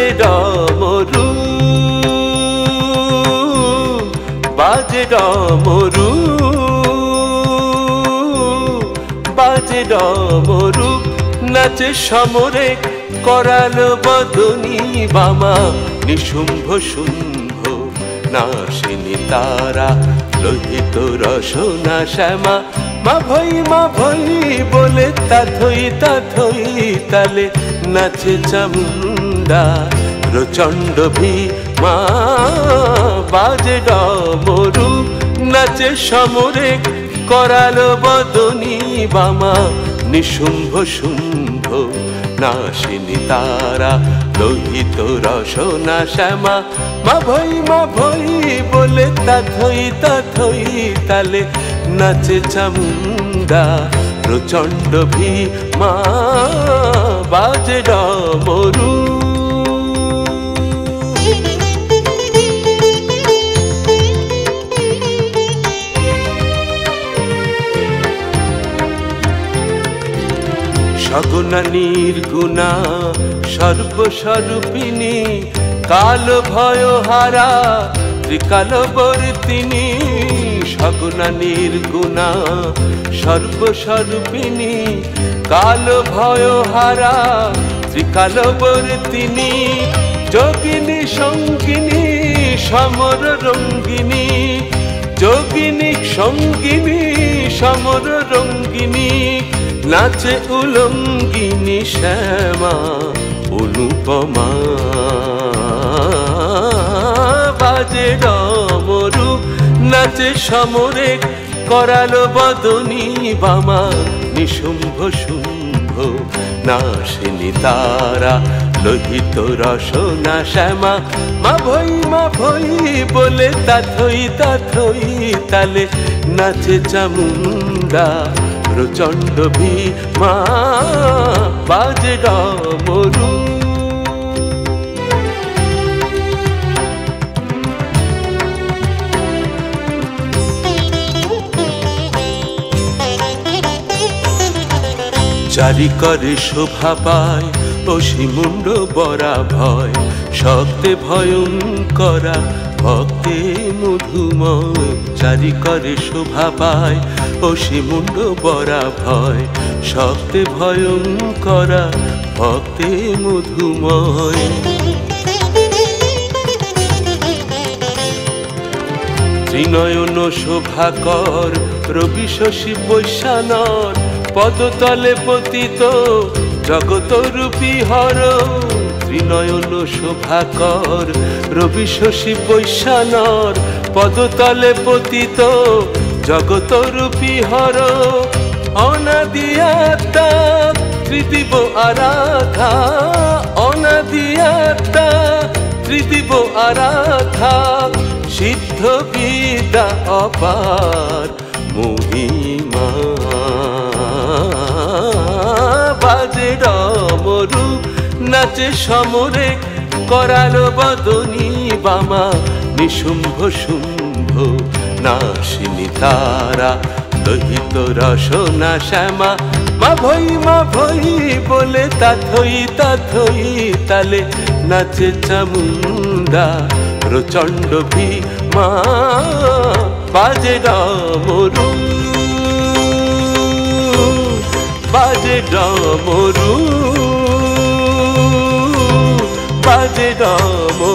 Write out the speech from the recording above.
বাজে ডমরু বাজে ডমরু বাজে ডমরু নাচে সমরে করালো বদনী বামা নিশুম্ভ শুম্ভ নাশিনী তারা লোহিত রসনা শ্যামা মা ভৈ বলে তাথই তালে নাচে চামুন্ডা প্রচণ্ড ভীমা বাজে ডমরু নাচে সমরে করালো বদনী বামা নিশুম্ভ শুম্ভ নাশিনী তারা লোহিত রসনা শ্যামা মা ভৈ বলে তাথই তালে নাচে চামুন্ডা প্রচণ্ড ভীমা বাজে ডমরু সগুণা নির্গুণা সর্বস্বরূপিণী কাল ভয় হারা ত্রিকালবর্তিনী সগুণা নির্গুণা সর্বস্বরূপিণী কাল ভয় হারা ত্রিকালবর্তিনী যোগিনী সঙ্গিনী সমর রঙ্গিনী যোগিনী সঙ্গিনী সমর রঙ্গিনী নাচে উলঙ্গিনী শ্যামা অনুপমা বাজে ডমরু নাচে সমরে করালো বদনী বামা নিশুম্ভ শুম্ভ নাশিনী তারা লোহিত রসনা শ্যামা মা ভৈ বলে তাথই তালে নাচে চামুন্ডা প্রচণ্ড ভীমা বাজে ডমরু চারি করে শোভা পায় অসীমুণ্ড বরা ভয় শক্তে ভয়ঙ্করা ভক্তে মধুময় চারি করে শোভা পায় অসীমুণ্ড বরা ভয় শক্তে ভয়ঙ্করা ভক্তে মধুময় ত্রিনয়ন শোভাকর রবি শশী বৈশ্যানর পদতলে পতিত জগতরূপী হর ত্রিনয়ন শোভাকর রবি শশী বৈশ্যানর পদতলে পতিত জগতরূপী হর অনাদি আত্মা ত্রিদিব আরাধা অনাদি আত্মা ত্রিদিব আরাধা সিদ্ধ বিদ্যা অপার মহিমা বাজে ডমরু নাচে সমরে করালো বদনী বামা নিশুম্ভ শুম্ভ নাশিনী তারা লোহিত রসনা শ্যামা মা ভৈ বলে তাথই তালে নাচে চামুন্ডা প্রচণ্ড ভীমা বাজে ডমরু বাজে ডমরু বাজে ডমরু